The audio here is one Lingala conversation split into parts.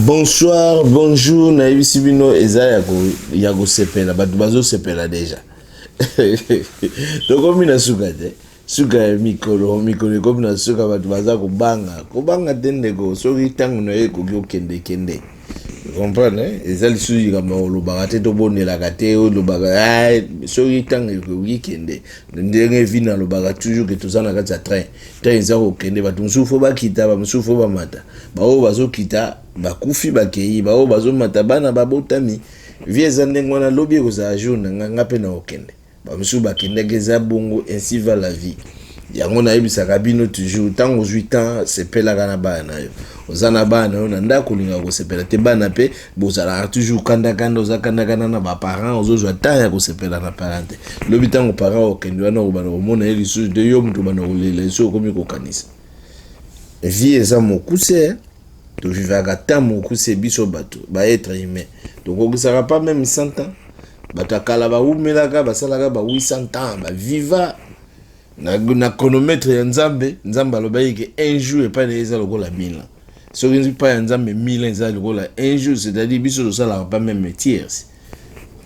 Bonsoir, bonjour, naïbisi bino eza ya kosepela bato bazosepela deja. Tokomi na suka te. Suka ya mikolo ekomi na suka bato baza kobanga te ndeko soki ntango na ye ekoki okende. Comprendre? Eza lisusu likambo olobaka te tobondelaka te olobaka soki ntango ekoki kende. Ndenge vi nalobaka toujours ke toza na kati ya train. Train eza kokende bato mosusu fo bakita bamosusu fo bamata. Baoyo bazokita bakufi bakei baoyo bazomata bana babotami. Vi eza ndenge wana lobi ekozala jour na nga mpe na okende. Bamosusu bakendeke eza bongo ainsi va la vie. Yango nayebisaka bino toujours ntango ozwi temps sepelaka na bana na yo oza na bana na yo na ndako olinga kosepela te bana mpe bozalaka toujours kandakanda oza kandakanda na baparent ozozwa temps ya kosepela na parent te lobi ntango parent okende wana obana komona ye lisusu te yo moto bana kolela lisusu okomi kokanisa vie eza mokuse tovivaka temps mokuse biso bato baetre humain tokokisaka pas même 100 ans bato akala baumelaka basalaka ba 800 ans baviva na chronomètre ya nzambe alobaki ke un jour epai na eza lokola 1000 ans soki nzi pa ya nzambe 1000 ans eza lokola un jour c'est-à-dire biso tosalaka pas même tiers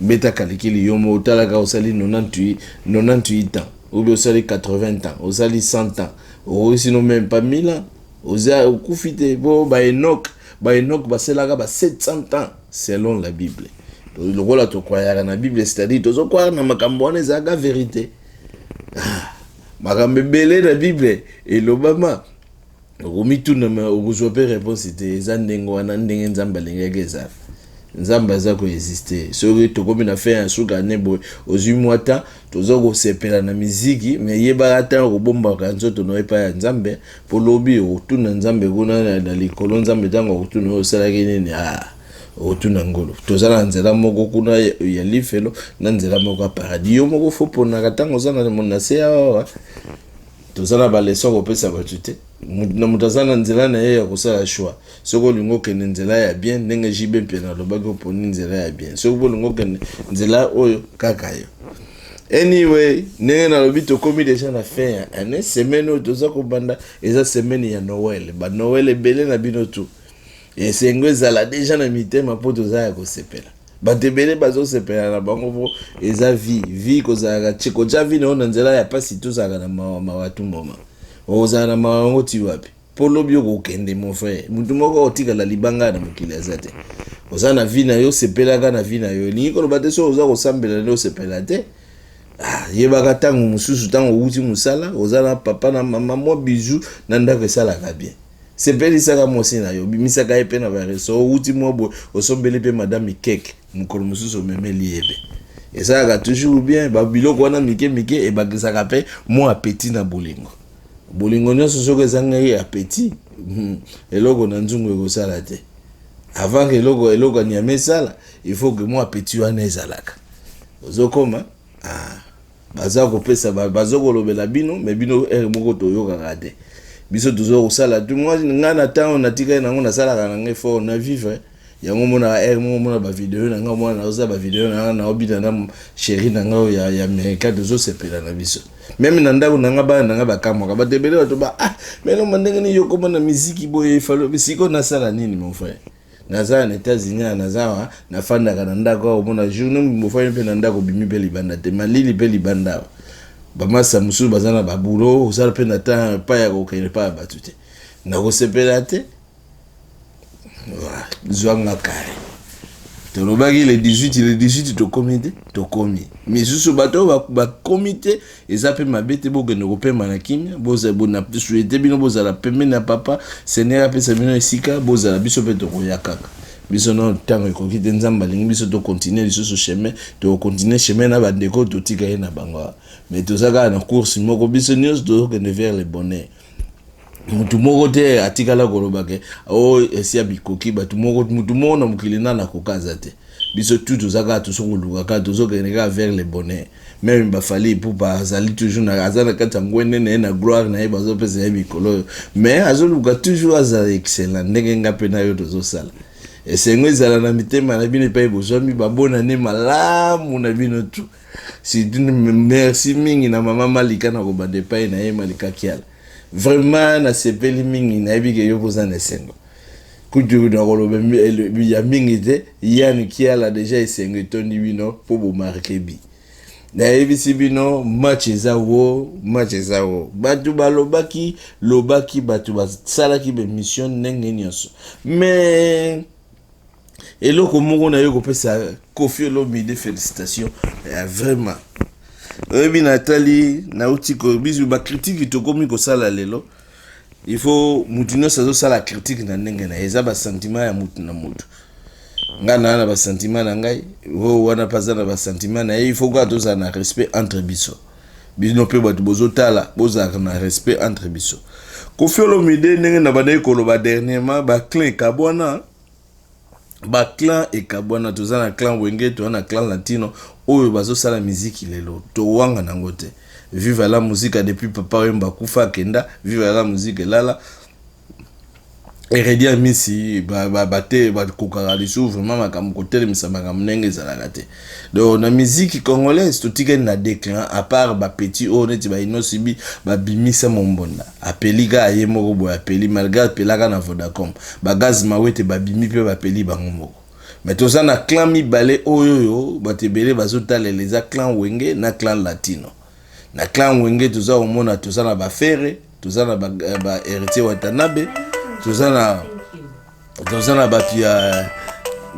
beta kalikili yomo otalaka osali 98 ans ou bien osali 80 ans osali 100 ans sinon même pas 1000 ans oza okufi te bo ba Enoch baselaka ba 700 ans selon la Bible lokola tokwayaka na Bible c'est-à-dire tozokwaya na makambo wana ezalaka vérité makambo ebele na Bible elobama okomituna okozwa mpe réponse te eza ndenge wana ndenge nzambe alingaki eza nzambe aza koexiste soki tokomi na fe ya suka ne boye ozwi mwa ta toza kosepela na miziki me yebaka ntango kobombaka nzoto na epai ya nzambe mpo lobi okotuna nzambe kuna na likolo nzambe ntango okotuna osalaki nini otuna ngolo toza na nzela moko kuna ya lifelo na nzela moko ya paradis yo moko fo ponaka ntango oza na monase awa toza na baleson kopesa bato te na moto aza na nzela na ye ya kosala choix soki olingi okende nzela ya bien ndenge jibe mpe nalobaki oponi nzela ya bien soki olingi okende nzela oyo kaka yo anyway ndenge nalobi tokomi deja na fin ya année semaine oyo toza kobanda eza semaine ya Noël ba Noël ebele na bino tu esengo ezala deja na mitema mpo toza ya kosepela bato ebele bazosepela na bango po eza vie kozalaka kotia vi na yo na nzela ya pasi tozalaka na mawatu mboma ozala na mawango ti wapi mpo lobi okokende mon frère mutu moko otikala libanga na mokili aza te oza na vi na yo sepelaka na vi na yo elingi koloba te so oza kosambela nde osepela te yebaka ntango mosusu ntango outi mosala oza na papa na mama mwa bizu na ndako esalaka bien sepelisaka mosi na yo bimisaka ye mpe na bareso outi mwa boye osombeli mpe madame keke mokolo mosusu omemeli ye mpe esalaka toujours bien babiloko wana mike ebakisaka mpe mwa apeti na bolingo nyonso soki ezangaki apeti eloko na nzungu ekosala te avant eloko anyama esala il faut que mwa apeti wana ezalaka ozokoma baza kopesa bazokolobela bino me bino moko toyokaka te biso tozo kosala tu moi nga na temps natika nango nasalaka nange fort na vivre yango mona ba video na nga mona oza ba video na obita na chérie na nga ya Amerika tozo sepela na biso même na ndako na nga ba na nga bakamwaka batebele bato mais no mandenge ni yokoma na muziki boye falo bisiko nasala nini mon frère naza na États-Unis naza na fandaka na ndako mona journée mo fa mpe na ndako bimi pe libanda te malili pe libanda bamasa musu bazana babulo osala pe na temps pa ya kokende pa batu te na kosepela te zwanga kare tolobaki le 18 tokomi misusu bato bakomi te eza pe mabe te bokende kopema na kimia bozala souhaite bino bozala pembeni na papa Seigneur apesa bino esika bozala biso mpe tokoya kaka biso na ntango ekoki te nzambe alingi biso tokontinue lisusu chemin tokontinue chemin na bandeko totika ye na bango mais tozaka na course moko biso nyonso tozokende vers le bonheur mutu moko te atikala kolobake esi ya bikoki mutu moko na mokili na kokaza te biso tu tozaka tozokolukaka tozokende kaka vers le bonheur même bafali pour bazali toujours na aza na kati ya ngwende na ye na gloire na ye bazopesa ye mikolo mais azoluka toujours azala excellent ndenge nga mpe na yo tozosala esengo ezala na mitema na bino epai bozwami babonane malamu na bino tu merci mingi na mama Malika na kobanda epai na ye Malika Kiala vraiment nasepeli mingi nayebi ke yo boza na esengo kutu na koloba ya mingi te Yann qui a déjà essayé tondi bino pour vous marquer bi na ebisi bino match ezawo batu balobaki lobaki batu basalaki be mission ndenge nyonso mais eloko moko na yo kopesa Koffi Olomide félicitations vraiment oyebi natali nauti ko bizu ba critique tokomi kosala lelo il faut mutu nyonso azosala critique na ndenge na eza ba sentiment ya mutu na mutu nga na ba sentiment na ngai wana paza na ba sentiment na il faut que toza na respect entre biso bino pe batu bozotala bozaka na respect entre biso Koffi Olomide ndenge na banayi koloba dernièrement ba clan ekabwana toza na clan wenge toza na clan latino oyo bazosala muziki lelo towanga nango te vive la musique depuis papa wemba kufa kenda vive la musique lala Eredia misi bate kokaka lisu vraiment makambo kotelemisa makambo ndenge ezalaka te donc na musique congolaise totikani na déclin à part ba petit o neti ba inosibi babimisa mombonda apelika aye moko boya apeli malgré pelaka na Vodacom bagaz mawete babimi pe bapeli bango moko mais toza na clan mibale oyo batebele bazotala les clan wenge na clan latino na clan wenge toza omona toza na ba Ferre toza na ba héritier Watanabe toza na bapia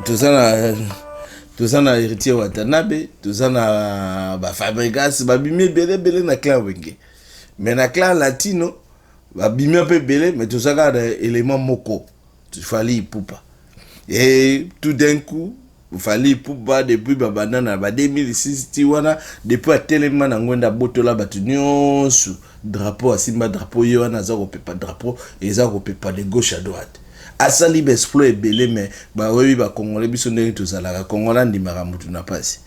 toza na héritier Watanabe toza na ba Fabregas babimi belé na clan wenge mais na clan latino babimi pe belé mais toza ka élément moko Fally Ipupa et tout d'un coup Fally Ipupa depuis babandana ba 2006 tiwana depuis atelema na ngwenda botola batu nyonso drapeau asimba drapeau yo wana za kopepa drapeau eza kopepa de gauche à droite asali ba exploit belé mais ba webi ba congolais biso ndenge tozalaka kongola ndimaka mutu na pasi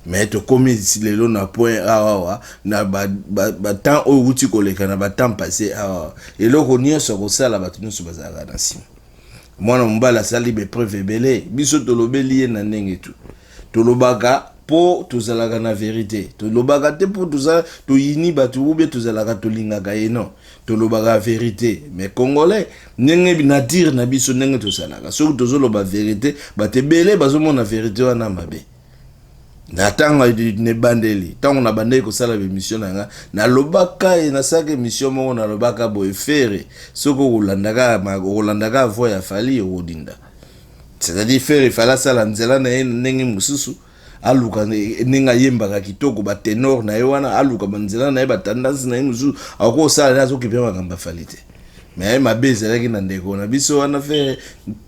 mais to komi lelo na point awa na ba temps o uti koleka na ba temps passé awa eloko nyonso kosala batu nyonso bazalaka na sima mwana mbala sali be preuve belé biso tolobeli na ndenge tu tolobaka po tozalaka na vérité tolobaka te po toza toyini batu ou bien tozalaka tolingaka eno tolobaka vérité mais congolais ndenge binature na biso ndenge tozalaka soki tozoloba vérité batebele bazomona vérité wana mabe na tanga ne bandeli tango na bandeli kosala émission nanga na lobaka et na saka émission moko na lobaka boye Ferre soko kolandaka voix ya Fally odinda c'est-à-dire Ferre fala sala nzela na ndenge mususu aluka ninga yembaka kitoko ba tenor na yewana aluka banzela na ba tendance na mususu ako sala nazo kipema kamba Fally te mais ma bezela na ndeko na biso wana Ferre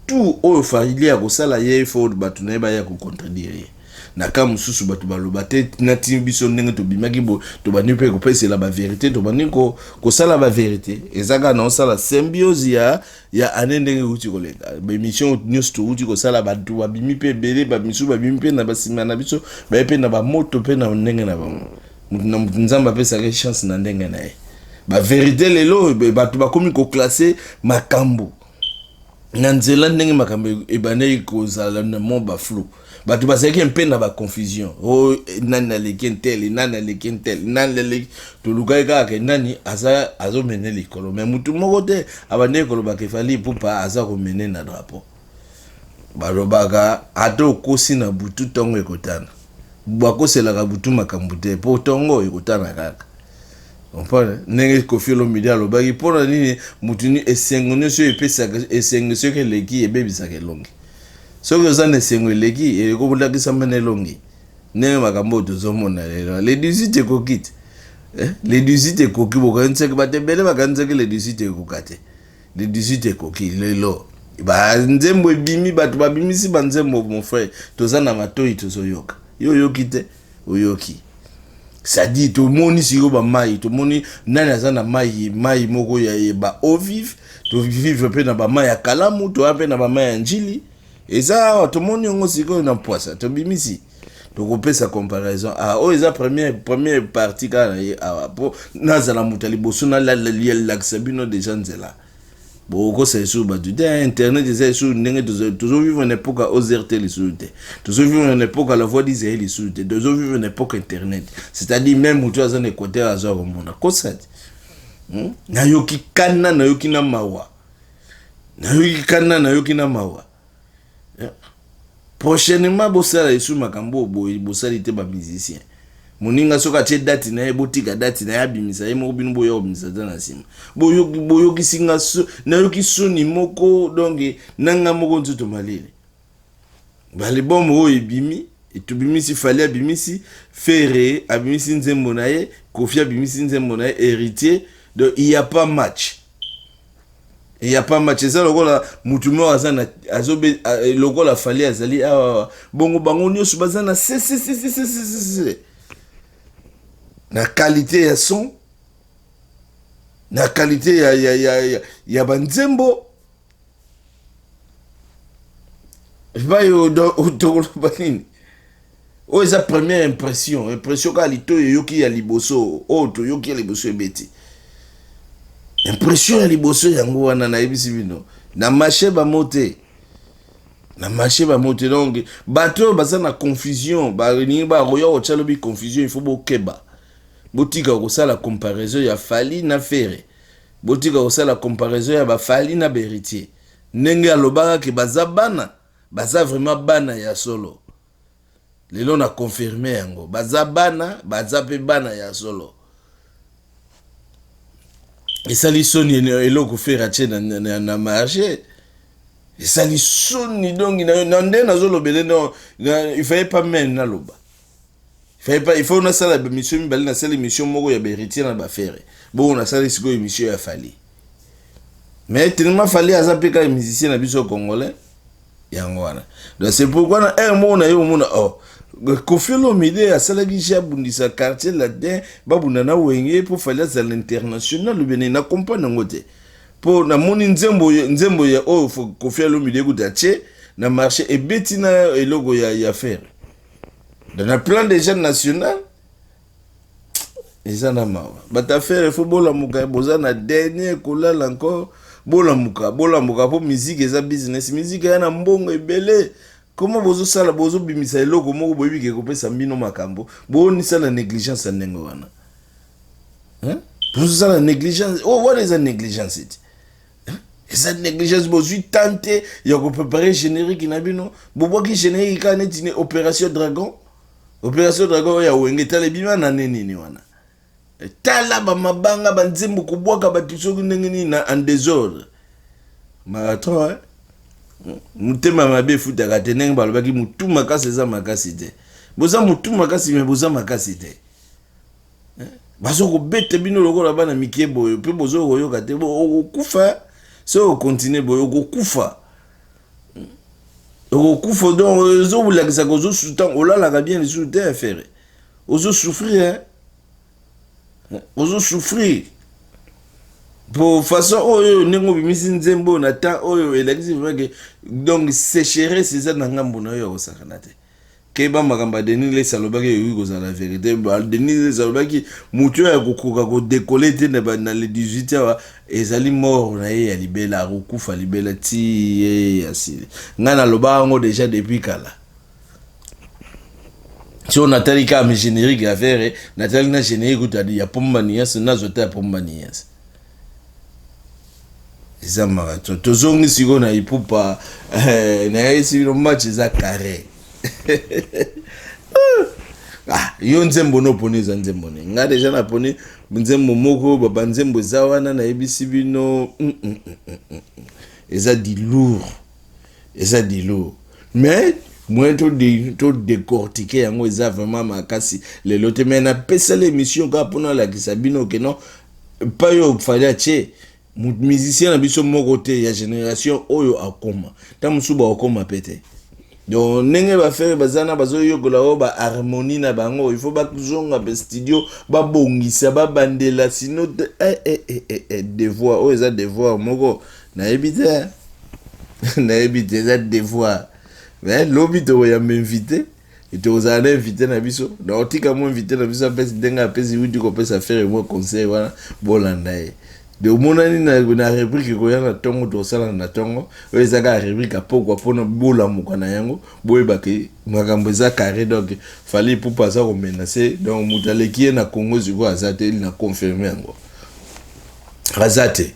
tout oyo Fally ya kosala ye faut batu na ba ya ko contredire na ka mususu batu baloba te na biso ndenge to bimaki bo to bani pe ko pesa la ba vérité to bani ko sala ba vérité ezaka na sala symbiose ya anendenge uti koleka ba émission news to uti ko sala batu babimi pe belé ba misu babimi pe na basima na biso ba pe na ba moto pe na ndenge na ba nzamba pesa ke chance na ndenge na ye ba vérité lelo batu bakomi ko classer makambo na nzela ndenge makambo ebane ko zala na mon ba flou batu basaki mpe na ba confusion oh nani lekentel nani lekentel nani le to lukai kaka nani azo mener likolo mais mutu moko te abane ko ba Fally Ipupa aza ko mener na drapeau balobaka ato kosi na butu tongo ekotana bakosela ka butu makambo te po tongo ekotana kaka on nenge Koffi Olomide alobaki pona nini mutu ni esengo so epesa esengo so ke leki ebebisa ke longi soki oza na esengo eleki ekobundakisa mene elongi ndenge makambo tozomona lelo le 18 ekoki te le 18 ekoki bokanisaki batebele bakanisaki le 18 ekoka te le 18 ekoki lelo banzembo ebimi bato babimisi banzembo mon frère toza na matoi tozoyoka yo yoki te oyoki sadi tomoni siko bamai tomoni nani aza na mai moko ya ba eau vive to vivre pe na bamai ya kalamu to pe na bamai ya njili eza tomoni ngo siko na poisa to bimisi to kopesa comparaison o eza première partie kana po nazala mutali bosuna la laksabino déjà nzela boko sesu ba du internet eza sur ndenge toujours vivre une époque OZRT les soute toujours vivre une époque la voix d'Israël les soute toujours vivre une époque internet c'est-à-dire même mutu aza na côté azo komona kosati na yoki kana na yoki na mawa nayoki kana nayoki na mawa prochainement bosala esu makambo boye bosali te ba musicien moninga soka che date na ye botika date na ya bimisa ye moko bino boyo bimisa ta na sima boyoki singa so nayoki soni moko donc nanga moko nzuto malele bali bomo oyo ebimi etubimisi fali abimisi Ferré abimisi nzembo na ye Kofi abimisi nzembo na ye héritier donc il y a pas match. Il n'y a pas match. Ça, le gars, Moutoumé, le gars, la fallait, azali, bongo, bango, nyo, subazana, na qualité ya son, na qualité ya banzembo. Je vais au Togolobani. Oh, c'est la première impression. Impression qu'à l'ito, yoki ya liboso, to yoki ya liboso ebeti. Impression ya liboso yango wana na ebisi bino na marché ba moté donc bato baza na confusion ba ni ba royo o chalobi confusion il faut bokeba botika ko sala comparaison ya Fali na Ferré botika ko sala comparaison ya ba Fali na Héritier ndenge alobaka ke baza vraiment bana ya solo lelo na confirmer yango baza pe bana ya solo. Et ça li soni eloko faire ache na marché. Et ça li soni donc nande na zolobele no il fallait pas men na loba. Il faut na sala mission mibali na sala mission moko ya Héritier na ba Ferré. Bon na sala siko émission ya Fali. Mais tellement Fali azapeka musicien na biso congolais yango wana. Donc c'est pourquoi na un mot na yo mona Kofi Olomide asalaki jabundisa quartier là-dedans babunda na wenge pour Fali à l'international le bene na comprendre ngote pour na moni nzembo ya Kofi Olomide kutache na marché et betina eloko ya faire dans le plan des jeunes national ils en a marre bata faire football la muka boza na dernier kolala encore bola muka pour musique eza business musique yana mbongo ebele. Comment bozo sala bozo bimisa eloko moko boyebi ke kopesa mbino makambo boni sala négligence ya ndenge wana bozo sala négligence what is a negligence it esa négligence bozwi tante ya ko préparer générique na bino boboki générique ka neti ne opération dragon ya wenge tale bima na nini wana tala ba mabanga ba nzembo kubwaka batisoki ndenge ni na en désordre marathon mutema mabe futaka te ndenge balobaki mutu makasi eza makasi te boza mutu makasi me boza makasi te bazo kobete bino lokola bana mikie boyo pe bozo koyoka te okokufa so continue boyo okokufa donc ozo bulakisa ko zo soutan olalaka bien les souter faire ozo souffrir pour façon oyo nengo bimisi nzembo na temps oyo elakisi vraiment donc sécheresse c'est ça na ngambo na yo osakana te ke ba makamba Denis le salobaki yoyi ko la vérité Denis le salobaki mutu ya kokoka ko décoller te na le 18 heures ezali mort na ye ya libela kokufa libela ti asili ngana loba ngo déjà depuis kala si on atali ka générique à faire natali na générique utadi ya pomba nias na zota pomba nias eza marathon tozongi siko na ipupa na esi no match eza carré yo nzembo no poni za nzembo ne nga deja na poni nzembo moko baba nzembo za wana na ebisi bino eza di lourd mais moi to décortiquer yango eza vraiment makasi le lote mais na pesa l'émission ka pona la kisabino que non pas yo fallait che musicien na biso moko te ya génération oyo akoma ta musuba akoma pete donc nenge ba faire bazana bazo yokola o ba harmonie na bango il faut ba kuzonga be studio ba bongisa ba bandela sino devoir o eza devoir moko na ebite eza devoir mais l'obito ya m'inviter et tu os invité na biso na otika mo invité na biso pesi denga pesi wudi ko pesa faire moi conseil wana bolanda e de monani na rubrique ko yana tongo to sala na tongo eza ka rubrique apoko pona bola mukana yango boyeba ke makambo eza carré donc fallait pour pas ça ko menacer donc mutaleki na Congo ziko azate il na confirmer yango azate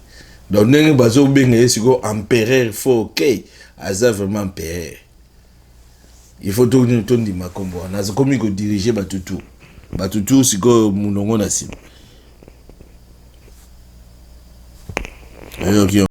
donc ndenge bazo benga siko empereur faut ok aza vraiment empereur il faut tout ndima kombo na komi ko diriger batutu siko munongo na sima. Ok.